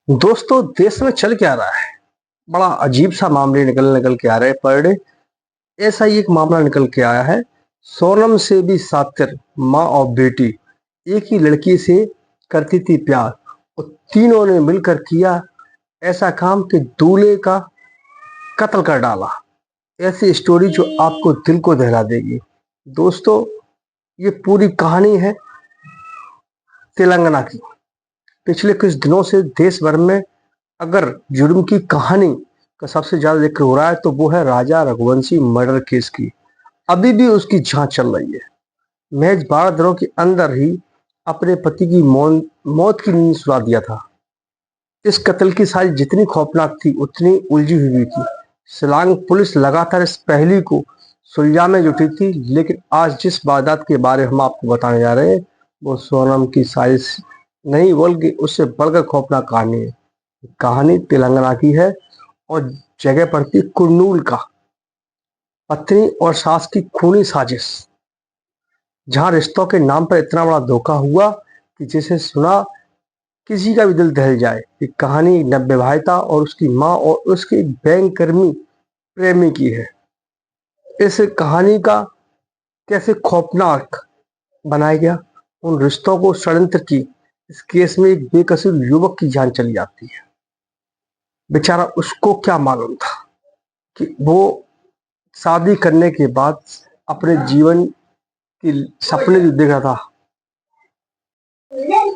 दोस्तों, देश में चल क्या रहा है? बड़ा अजीब सा मामले निकल निकल के आ रहे हैं पर डे। ऐसा ही एक मामला निकल के आया है। सोनम से भी सातिर, माँ और बेटी एक ही लड़की से करती थी प्यार और तीनों ने मिलकर किया ऐसा काम कि दूल्हे का कत्ल कर डाला। ऐसी स्टोरी जो आपको दिल को दहला देगी। दोस्तों, ये पूरी कहानी है तेलंगाना की। पिछले कुछ दिनों से देश भर में अगर जुर्म की कहानी का सबसे ज्यादा जिक्र हो रहा है तो वो है राजा रघुवंशी मर्डर केस की। अभी भी उसकी जांच चल रही है। महज 12 दिनों के अंदर ही अपने पति की मौत की नींद सुला दिया था। इस कत्ल की साजिश जितनी खौफनाक थी उतनी उलझी हुई भी थी। शिलांग पुलिस लगातार इस पहली को सुलझाने में जुटी थी, लेकिन आज जिस वारदात के बारे में हम आपको बताने जा रहे हैं वो सोनम की साजिश नहीं बल्कि उससे बढ़कर खौफनाक कहानी है। कहानी तेलंगाना की है और जगह पड़ती कुर्नूल का। पत्नी और सास की खूनी साजिश, जहां रिश्तों के नाम पर इतना बड़ा धोखा हुआ कि जिसे सुना किसी का भी दिल दहल जाए। ये कहानी नवविवाहिता और उसकी माँ और उसके एक बैंक कर्मी प्रेमी की है। इस कहानी का कैसे खौफनाक बनाया गया, उन रिश्तों को षड्यंत्र की इस केस में एक बेकसूर युवक की जान चली जाती है। बेचारा, उसको क्या मालूम था कि वो शादी करने के बाद अपने जीवन की सपने जो देख रहा था।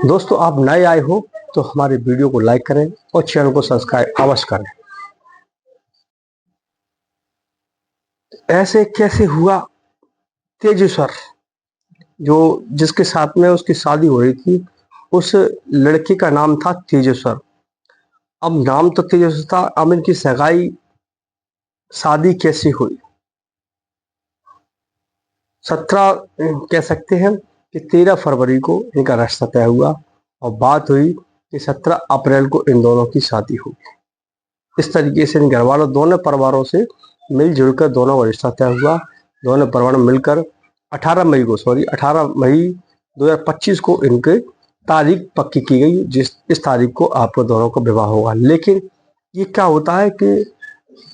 दोस्तों, आप नए आए हो तो हमारे वीडियो को लाइक करें और चैनल को सब्सक्राइब अवश्य करें। ऐसे कैसे हुआ? तेजेश्वर, जो जिसके साथ में उसकी शादी हो रही थी, उस लड़के का नाम था तेजेश्वर। अब नाम तो तेजेश्वर था, अब इनकी सगाई शादी कैसे हुई? 17 कह सकते हैं कि 13 फरवरी को इनका रिश्ता तय हुआ और बात हुई कि 17 अप्रैल को इन दोनों की शादी होगी। इस तरीके से इन घर वालों दोनों परिवारों से मिलजुल कर दोनों का रिश्ता तय हुआ। दोनों परिवार मिलकर 18 मई 2025 को इनके तारीख पक्की की गई, जिस इस तारीख को आपको दोनों का विवाह होगा। लेकिन ये क्या होता है कि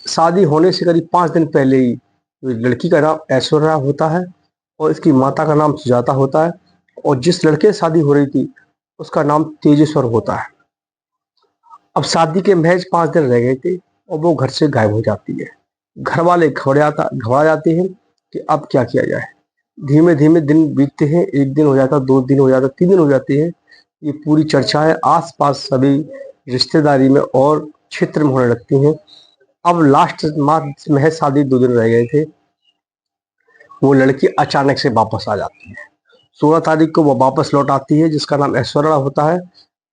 शादी होने से करीब 5 दिन पहले ही लड़की का नाम ऐश्वर्या होता है और इसकी माता का नाम सुजाता होता है और जिस लड़के से शादी हो रही थी उसका नाम तेजेश्वर होता है। अब शादी के महज 5 दिन रह गए थे और वो घर से गायब हो जाती है। घर वाले घबरा जाते हैं कि अब क्या किया जाए। धीमे धीमे दिन बीतते हैं, 1 दिन हो जाता, 2 दिन हो जाता, 3 दिन हो जाते हैं। ये पूरी चर्चाएं आसपास सभी रिश्तेदारी में और क्षेत्र में होने लगती हैं। अब लास्ट महज शादी 2 दिन रह गए थे, वो लड़की अचानक से वापस आ जाती है। 16 तारीख को वो वापस लौट आती है, जिसका नाम ऐश्वर्या होता है।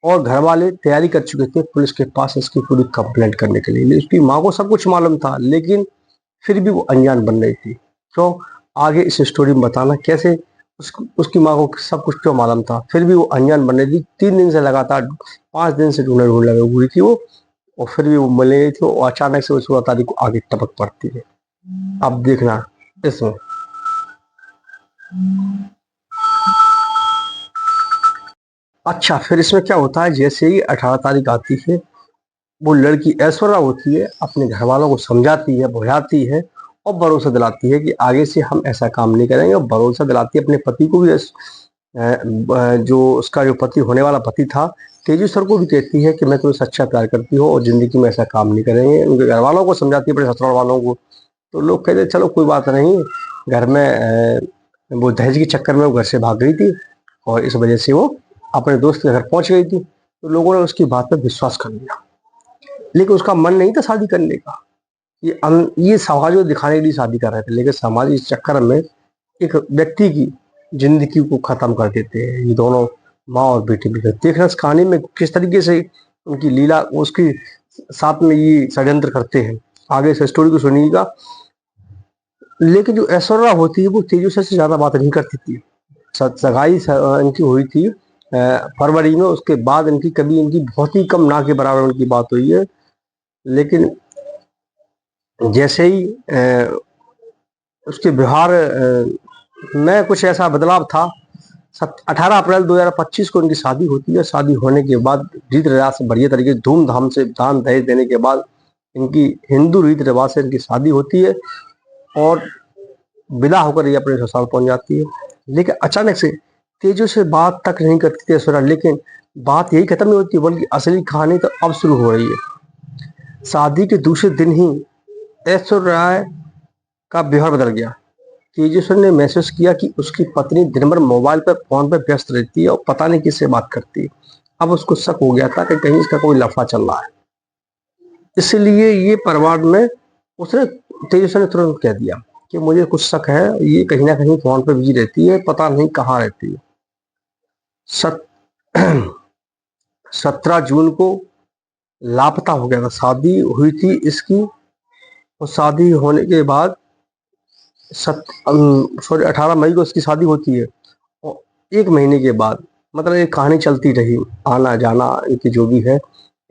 और घर वाले तैयारी कर चुके थे पुलिस के पास इसकी पूरी कंप्लेंट करने के लिए। उसकी माँ को सब कुछ मालूम था, लेकिन फिर भी वो अनजान बन रही थी। क्यों? आगे इस स्टोरी में बताना कैसे उसकी माँ को सब कुछ क्यों मालूम था, फिर भी वो अनजान बन रही थी। 3 दिन से लगातार 5 दिन से ढूंढ लगे हुई थी वो, और फिर भी वो मिल रही थी और अचानक से 16 तारीख को आगे टपक पड़ती है। अब देखना इसमें। अच्छा, फिर इसमें क्या होता है, जैसे ही 18 तारीख आती है, वो लड़की ऐश्वर्या होती है अपने घर वालों को समझाती है, बुझाती है और भरोसा दिलाती है कि आगे से हम ऐसा काम नहीं करेंगे। और भरोसा दिलाती है अपने पति को भी, जो उसका जो पति होने वाला पति था तेजेश्वर को भी कहती है कि मैं तुम्हें सच्चा प्यार करती हूँ और जिंदगी में ऐसा काम नहीं करेंगे। उनके घर वालों को समझाती है, अपने ससुराल वालों को। तो लोग कहते चलो कोई बात नहीं। घर में वो दहेज के चक्कर में वो घर से भाग गई थी और इस वजह से वो अपने दोस्त के घर पहुंच गई थी, तो लोगों ने उसकी बात पर विश्वास कर लिया। लेकिन उसका मन नहीं था शादी करने का। ये समाज को दिखाने के लिए शादी कर रहे थे, लेकिन समाज इस चक्कर में एक व्यक्ति की जिंदगी को खत्म कर देते हैं। ये दोनों माँ और बेटी भी देखना इस कहानी में किस तरीके से उनकी लीला उसके साथ में ये षड्यंत्र करते हैं। आगे इस स्टोरी को सुनिएगा। लेकिन जो ऐश्वर्या होती है वो तेजस्वी से ज्यादा बात नहीं करती थी। सगाई इनकी हुई थी फरवरी में, उसके बाद इनकी कभी इनकी बहुत ही कम, ना के बराबर उनकी बात हुई है। लेकिन जैसे ही उसके व्यवहार में कुछ ऐसा बदलाव था, 18 अप्रैल 2025 को इनकी शादी होती है। शादी होने के बाद रीति रिवाज से बढ़िया तरीके से धूमधाम से दान दहेज देने के बाद इनकी हिंदू रीति रिवाज से इनकी शादी होती है और विदा होकर ये अपने ससुराल पहुंच जाती है। लेकिन अचानक से तेजो से बात तक नहीं करती थी ऐश्वर्या, लेकिन बात यही खत्म नहीं होती बल्कि असली कहानी तो अब शुरू हो रही है। शादी के दूसरे दिन ही ऐश्वर्या का व्यवहार बदल गया। तेजस्वी ने महसूस किया कि उसकी पत्नी दिन भर मोबाइल पर फोन पर व्यस्त रहती है और पता नहीं किससे बात करती है। अब उसको शक हो गया था कि कहीं इसका कोई लफड़ा चल रहा है। इसलिए ये परिवार में उसने तेजस्वी ने तुरंत कह दिया कि मुझे कुछ शक है, ये कहीं ना कहीं फोन पर बिजी रहती है, पता नहीं कहाँ रहती है। 17 जून को लापता हो गया था। शादी हुई थी इसकी और शादी होने के बाद 18 मई को इसकी शादी होती है और 1 महीने के बाद मतलब ये कहानी चलती रही, आना जाना इनकी जो भी है,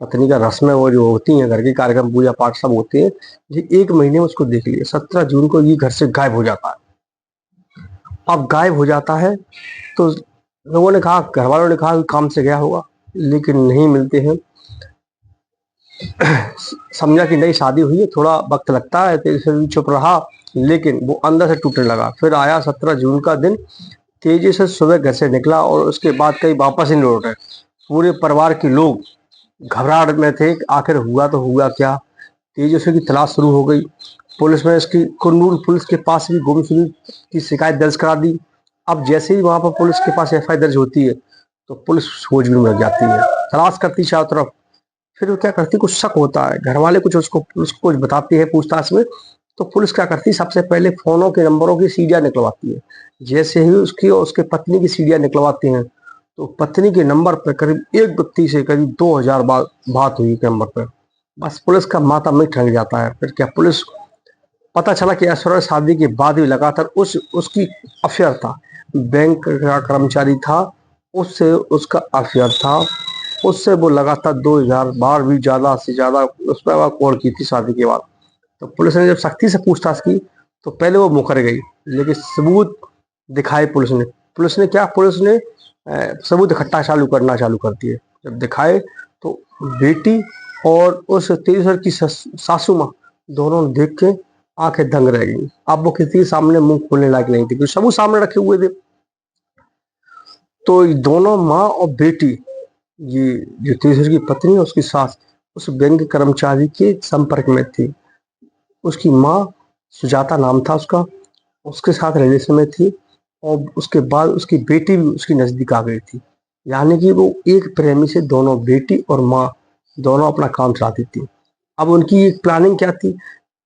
पत्नी का रस्में वो जो होती हैं, घर के कार्यक्रम पूजा पाठ सब होते हैं। ये 1 महीने में उसको देख लिया। 17 जून को ये घर से गायब हो जाता है। अब गायब हो जाता है तो लोगों ने कहा, घर वालों ने कहा काम से गया होगा, लेकिन नहीं मिलते हैं। समझा कि नई शादी हुई है, थोड़ा वक्त लगता है, तेजस्वी चुप रहा, लेकिन वो अंदर से टूटने लगा। फिर आया 17 जून का दिन। तेजी से सुबह घर से निकला और उसके बाद कहीं वापस ही नहीं लौटे। पूरे परिवार के लोग घबराहट में थे, आखिर हुआ तो हुआ क्या। तेजस्वी की तलाश शुरू हो गई। पुलिस में इसकी कुन्नूर पुलिस के पास भी गुमशुदगी की शिकायत दर्ज करा दी। अब जैसे ही वहां पर पुलिस के पास FIR दर्ज होती है तो पुलिस खोजबीन में लग जाती है, तलाश करती चारों तरफ। फिर वो क्या करती, कुछ शक होता है, घर वाले कुछ उसको पुलिस को कुछ बताते हैं पूछताछ में, तो पुलिस क्या करती, सबसे पहले फोनों के नंबरों की सीडियां निकलवाती है। जैसे ही उसकी और उसके पत्नी की सीडियां निकलवाती हैं तो पत्नी के नंबर पर करीब एक व्यक्ति से करीब 2000 बात हुई के नंबर पर। बस पुलिस का माथा में ठनक जाता है। फिर क्या, पुलिस पता चला कि ऐश्वर्या शादी के बाद भी लगातार उसकी अफेयर था। बैंक का कर्मचारी था, उससे उसका अफेयर था, उससे वो लगातार 2000 बार भी ज्यादा से ज्यादा उस पर कॉल की थी शादी के बाद। तो पुलिस ने जब सख्ती से पूछताछ की तो पहले वो मुकर गई, लेकिन सबूत दिखाए पुलिस ने क्या, पुलिस ने सबूत इकट्ठा करना चालू कर दिए। जब दिखाए तो बेटी और उस 23 वर्ष की सासू माँ दोनों देख के आंखें दंग रह गई। अब वो किसी के सामने मुंह खोलने लायक नहीं थी क्योंकि सबूत सामने रखे हुए थे। तो दोनों माँ और बेटी, ये जो 23 वर्ष की पत्नी है उसकी सास, उस बैंक कर्मचारी के संपर्क में थी। उसकी माँ सुजाता नाम था उसका, उसके साथ रिलेशन में थी और उसके बाद उसकी बेटी भी उसकी नजदीक आ गई थी। यानी कि वो एक प्रेमी से दोनों बेटी और माँ दोनों अपना काम चलाती थी। अब उनकी एक प्लानिंग क्या थी,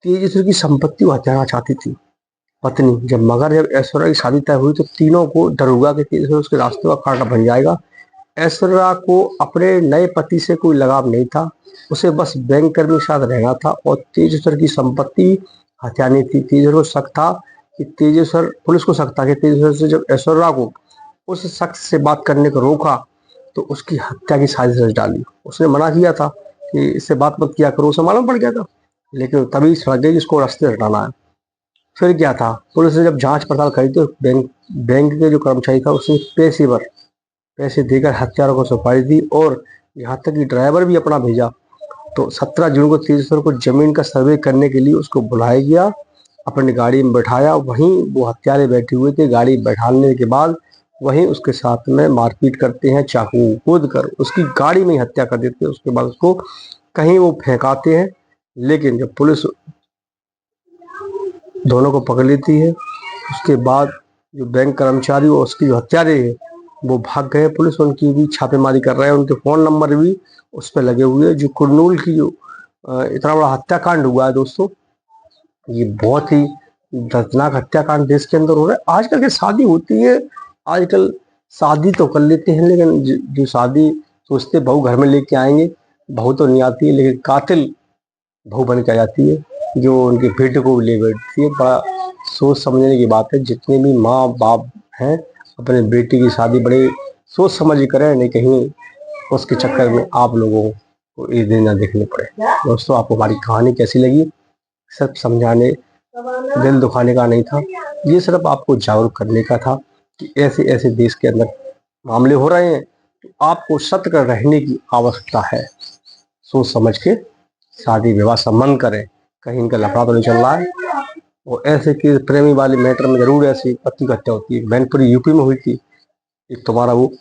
तेजस्वी की संपत्ति वो हथियाना चाहती थी पत्नी। जब ऐश्वर्या की शादी तय हुई तो तीनों को डर हुआ कि तेजस्वी उसके रास्ते का कांटा बन जाएगा। ऐश्वर्या को अपने नए पति से कोई लगाव नहीं था, उसे बस बैंक कर्मी के साथ रहना था और तेजेश्वर की संपत्ति हथियानी थी। तेजेश्वर को शक था कि पुलिस को शक था कि तेजेश्वर से जब ऐश्वर्या को उस शख्स से बात करने को रोका तो उसकी हत्या की साजिश रच डाली। उसने मना किया था कि इससे बात मत किया करो, उसे मालूम पड़ गया था, लेकिन तभी समझ गई कि इसको रास्ते से हटाना है। फिर क्या था, पुलिस ने जब जांच पड़ताल करी तो बैंक के जो कर्मचारी था उसने पैसे देकर हत्यारों को सौंपाई दी और यहाँ तक कि ड्राइवर भी अपना भेजा। तो 17 जून को तेजस्वर को जमीन का सर्वे करने के लिए उसको बुलाया गया, अपनी गाड़ी में बैठाया, वहीं वो हत्यारे बैठे हुए थे। गाड़ी बैठाने के बाद वहीं उसके साथ में मारपीट करते हैं, चाकू कूद कर उसकी गाड़ी में ही हत्या कर देते हैं। उसके बाद उसको कहीं वो फेंकाते हैं, लेकिन जब पुलिस दोनों को पकड़ लेती है उसके बाद जो बैंक कर्मचारी और उसकी जो हत्यारे है वो भाग गए। पुलिस उनकी भी छापेमारी कर रहा है, उनके फोन नंबर भी उस पर लगे हुए हैं। जो कुरनूल की जो इतना बड़ा हत्याकांड हुआ है दोस्तों, ये बहुत ही दर्दनाक हत्याकांड देश के अंदर हो रहा है। आजकल की शादी होती है, आजकल शादी तो कर लेते हैं, लेकिन जो शादी सोचते बहू घर में लेके आएंगे, बहू तो नहीं आती है, लेकिन कातिल बहू बन के आ जाती है जो उनके बेटे को ले बैठती है। बड़ा सोच समझने की बात है। जितने भी माँ बाप हैं अपने बेटी की शादी बड़े सोच समझ के करें, नहीं कहीं उसके चक्कर में आप लोगों को ये दिन ना देखने पड़े। दोस्तों, आपको हमारी कहानी कैसी लगी? सिर्फ समझाने दिल दुखाने का नहीं था, ये सिर्फ आपको जागरूक करने का था कि ऐसे ऐसे देश के अंदर मामले हो रहे हैं, तो आपको सतर्क रहने की आवश्यकता है। सोच समझ के शादी विवाह संबंध करें, कहीं इनका लफड़ा तो नहीं चल रहा है। और ऐसे कि प्रेमी वाले मैटर में जरूर ऐसी पति की हत्या होती है। मैनपुरी यूपी में हुई थी, एक तुम्हारा वो